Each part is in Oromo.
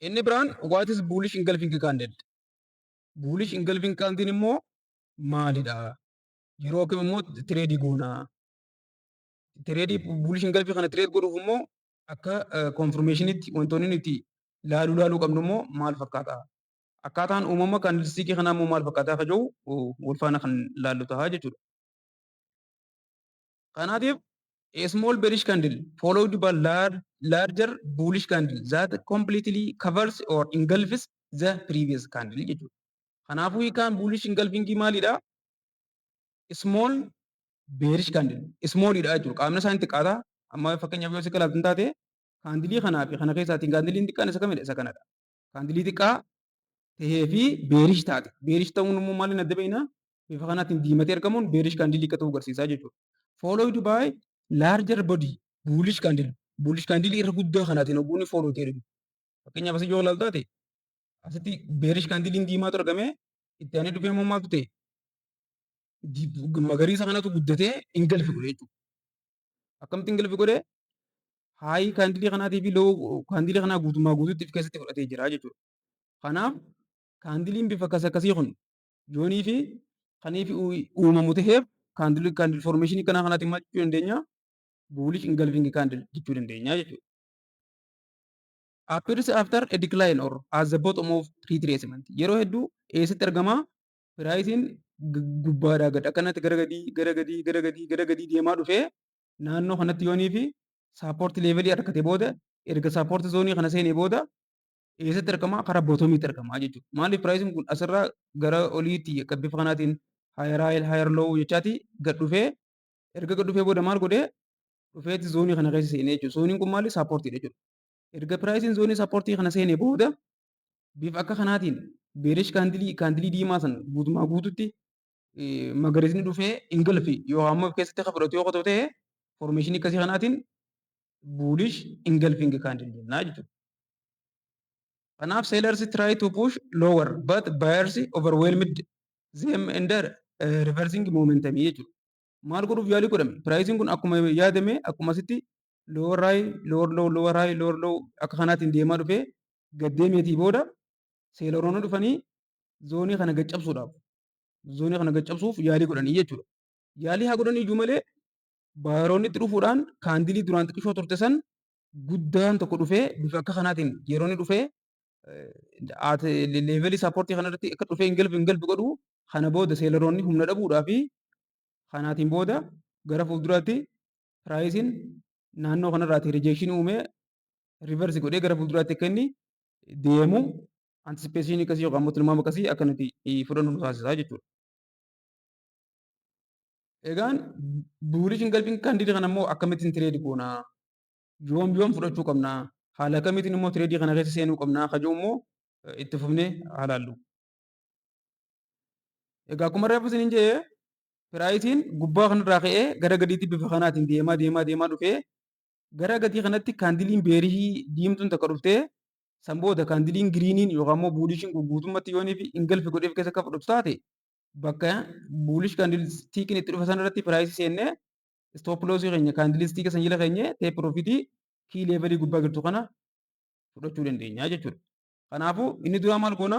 Inni biraan what is bullish engulfing candle? Bullish engulfing candle immoo maalidha? Yeroo kam immoo tireedii goonaa? Tireedii bullish engulfing kana tireed godhuuf immoo akka confirmationitti wantoonni nuti laaluu qabnu immoo maal fakkaata? Akkaataan uumama candlestickii kanaa immoo maal fakkaata akka jedhu wal faana kan laallu ta'a jechuudha. Kanaatiif a small bearish candle followed by larger bullish candle that completely covers or engulfs the previous candle jechuudha. Kanaafuu hiikaan bullish engulfingii maalidha? Small bearish candle. Smallidha jechuudha. Qaamni isaa hin xiqqaata. Amma fakkeenyaaf yoo si kalaaftin taate kaandilii kanaa fi kana keessaatiin kaandiliin xiqqaan isa kamidha? Isa kanadha. Kaandilii xiqqaa tahee fi bearish taate. Bearish ta'uun immoo maaliin adda beekna? Bifa kanaatiin diimatee argamuun bearish candle akka ta'u agarsiisa jechuudha. Followed by larger body bullish candle. Bullish candle irra guddaa kanaatiin ogguun follow ta'e jiru. Fakkeenyaaf asii yoo ilaaltu taate asitti bearish candle diimaatu argame itti aanee dhufee immoo maaltu ta'e? Magariisa kanatu guddatee ingilfi godhe jechuudha. Akkamitti ingilfi godhe? Haayii kaandilii kanaatii fi loo kaandilii kanaa guutummaa guutuutti of keessatti fudhatee jira jechuudha. Kanaaf kaandiliin bifa akkasii kun yoonii fi kaniif uumamu ta'eef kaandil formeeshinii kanaatiin maal jechuu dandeenya? Bullish engulfing candle jechuu dandeenya jechuudha. Appears after a decline or as the bottom of retracement. Yeroo hedduu eessatti argama? Piraayisiin gubbaadhaa gad akkanatti gara gadii deemaa dhufee naannoo kanatti yoonii fi saapoorti leevelii argate booda erga saapoorti zoonii kana seenee booda eessatti argama? Karaa bootomiitti argama jechuudha. Maaliif piraayisiin kun asirraa gara oliitti akka bifa kanaatiin higher low jechaati gad dhufee erga gad dhufee booda maal godhee dhufeetti zoonii kana keessa seenee jechuudha. Zooniin kun maali? Saapoortiidha jechuudha. Erga piraayisiin zoonii saapoortii kana seenee booda bifa akka kanaatiin bearish kaandilii diimaa san guutummaa guututti magariisni dhufee ingilfi yoo ammoo keessatti akka fudhatu yoo ta'e formeeshinii akkasii kanaatiin bullish engulfing candle jennaa jechuudha. Kanaaf sellers try to push lower but buyers overwhelmed them under reversing momentum jechuudha. Maal godhuuf yaalii godhame? Piraayisiin kun akkuma yaadame akkuma asitti lower low akka kanaatiin deemaa dhufee gad deemeetii booda seeloroonni dhufanii zoonii kana gaccabsuuf yaalii godhanii jechuudha. Yaalii haa godhanii iyyuu malee baayeroonni itti dhufuudhaan kaandilii duraan xiqqishoo turte san guddaan tokko dhufee bifa akka kanaatiin yeroo inni dhufee leevelii saapoortii kanarratti akka dhufee ingilfi godhu kana booda seeloroonni humna dhabuudhaa fi kanaatiin booda gara fuulduraatti piraayisiin naannoo kanarraati rijeekshinii uumee riversi godhee gara fuulduraatti akka inni deemu antisipeshinii akkasii yookaan immoo tilmaama akkasii akka nuti fudhannu nu taasisaa jechuudha. Egaan bullish engulfing candle kana immoo akkamittiin tireed goonaa? Yoom fudhachuu qabnaa? Haala akkamiitiin immoo tireedii kana keessa seenuu qabnaa? Akka jedhu immoo itti fufnee haa ilaallu. Egaa akkuma reefu isiniin jedhee piraayisiin gubbaa kanarraa ka'ee gara gadiitti bifa kanaatiin deemaa dhufee gara gadii kanatti kaandiliin beerii diimtuun takka dhuftee san booda kaandiliin giriiniin yookaan immoo buulishiin guutummaatti yoonii fi ingilfi godheef keessa akka fudhatu taate bakka buulish kaandilistiikiin itti dhufe sanarratti piraayisii seennee stoop loosii keenya kaandilistiika san jala keenye ta'e piroofitii kii leevelii gubbaa jirtu kana fudhachuu dandeenya jechuudha. Kanaafuu inni duraa maal goona?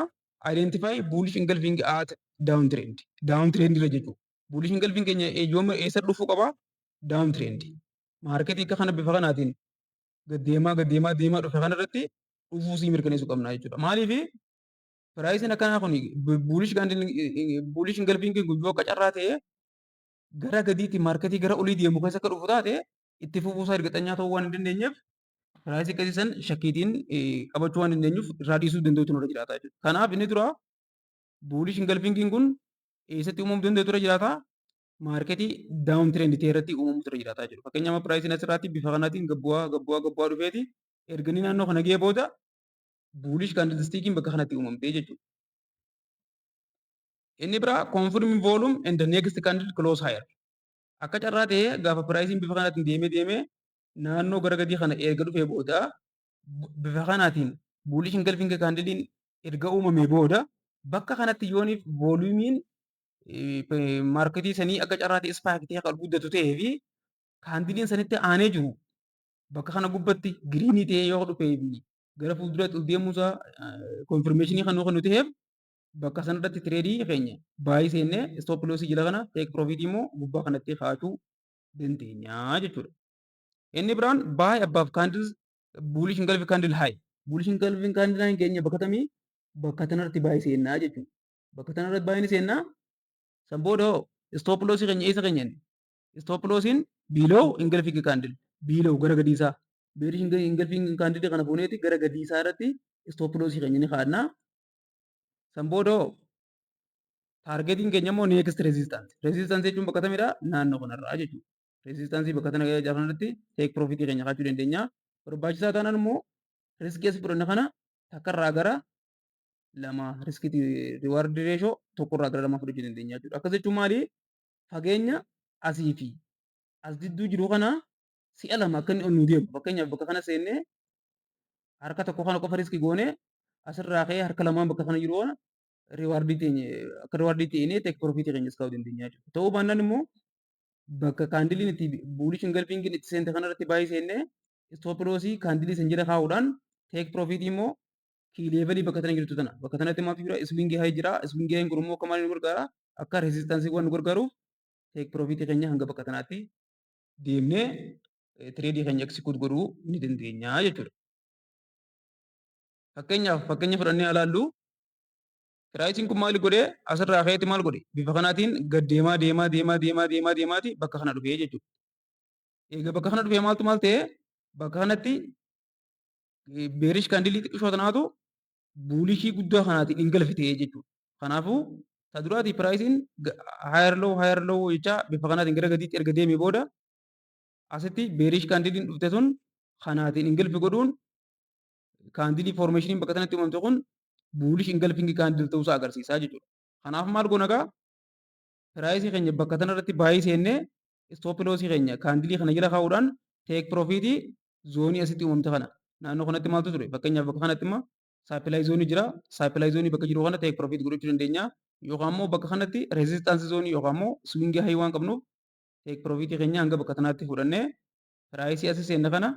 Identify bullish engulfing at down trend. Down trend irra jechuudha. Bullish engulfing keenya yoom eessa dhufuu qaba? Down trend. Maarketii akka kana bifa kanaatiin deemaa dhufe kanarratti dhufuu sii mirkaneessuu qabna jechuudha. Maaliif piraayisiin akkanaa kun bullish engulfing yoo qacarraa ta'e gara gadiitti maarketii gara olii deemu keessa akka dhufu taate itti fufuusaa ergaxanyaa ta'uu waan hin dandeenyeef piraayisii akkasii san shakkiitiin qabachuu waan dandeenyuuf irraa dhiisuu danda'utu nurra jiraata jechuudha. Kanaaf inni dura bullish engulfing kun eessatti uumamuu danda'u tura jiraata? Maarketii daawun tireend ta'e irratti uumamuu tura jiraata jechuudha. Fakkeenyaaf piraayisiin asirratti bifa kanaatiin gabbu'aa dhufeeti erganii naannoo kana ga'ee booda bullish kaandilstiikiin bakka kanatti uumamtee jechuudha. Inni biraa confirming volume and the next candle close higher. Akka carraa ta'ee gaafa piraayisiin bifa kanaatiin deemee naannoo gara gadii kana erga dhufee booda bifa kanaatiin bullish engulfing kaandiliin erga uumamee booda bakka kanatti yooniif vooluumiin maarketii sanii akka carraa ta'e ispaayikii akka guddatu ta'ee fi kaandiliin sanitti aanee jiru bakka kana gubbatti giriinii ta'ee yoo dhufee gara fuulduraatti ol deemuusaa konfirmeeshinii kan nuti ta'eef bakka sanarratti tireedii keenya baay'ee seennee istoop loosii jala kana teek piroofitii immoo gubbaa kanatti kaa'achuu dandeenya jechuudha. Inni biraan baay abbaaf kaandil buulish ingilfi kaandil haay. Buulish ingilfi kaandil haay keenya bakka tamii bakka tanarratti baay'ee seennaa jechuudha. Bakka tanarratti baay'ee seennaa san booda istoop loosii keenya eessa keenyan istoop loosiin biiloo ingilfi kaandil biiloo gara gadiisaa beerish ingilfi kaandil kana fuuneeti gara gadiisaa irratti istoop loosii keenya ni kaa'annaa. San booda taargetiin keenya immoo neekst rezistaansi. Rezistaansi jechuun bakka tamidha naannoo kanarraa jechuudha. Rezistaansi bakka tana kanarratti teek piroofitii keenya kaachuu dandeenya. Barbaachisaa taanaan immoo riskii as fudhanne kana takkarraa gara lama riskii riwaardi reeshoo tokkorraa gara lama fudhachuu dandeenya jechuudha. Akkas jechuun maali? Fageenya asii fi as jidduu jiru kana si'a lama akka inni ol nu deemu. Fakkeenyaaf bakka kana seennee harka tokko kana qofa riskii goonee asirraa ka'ee harka lamaan bakka kana jiru kana riwaardii teenya akka riwaardii ta'inee teek piroofitii keenyas kaa'uu dandeenya jechuudha. Ta'uu baannaan immoo bakka kaandiliin itti buulish ingilfiin itti seente kanarratti baay'ee seennee istoop loosii kaandilii san jala kaa'uudhaan teek piroofitii immoo kiileevalii bakka tana jirtu tana bakka tanatti maaltu jira iswingii hayi jira iswingii hayin kun immoo akka maaliin gargaara akka rezistaansiiwwan nu gargaaruuf teek piroofitii keenya hanga bakka tanaatti deemnee tireedii keenya eksikuut godhuu ni dandeenya jechuudha. Fakkeenya fudhannee ilaallu piraayisiin kun maali godhee asirraa ka'eetti maal godhe bifa kanaatiin gad deemaati bakka kana dhufee jechuudha. Egaa bakka kana dhufee maal ta'e bakka kanatti beerish kaandilii xiqqishoo tanaatu buulishii guddaa kanaatiin ingilfite jechuudha. Kanaafuu ta duraati piraayisiin hayar loo jecha bifa kanaatiin gara gadiitti erga deemee booda asitti beerish kaandiliin dhufte sun kanaatiin ingilfi godhuun kaandilii foormeeshiniin bakka sanatti uumamte kun buulish ingilfingi kaandil ta'uusaa agarsiisaa jechuudha. Kanaaf maal goona gaa piraayisii keenya bakka tanarratti baay'ee seennee istoop loosii keenya kaandilii kana jala kaa'uudhaan teek piroofitii zoonii asitti uumamte kana naannoo kanatti maaltu ture fakkeenyaaf bakka kanatti immoo saapilaay zoonii jira saapilaay zoonii bakka jiru kana teek piroofitii godhachuu dandeenya yookaan immoo bakka kanatti reezistaansii zoonii yookaan immoo swingii hayii waan qabnuuf teek piroofitii keenya hanga bakka tanaatti fudhannee piraayisii asii seenne kana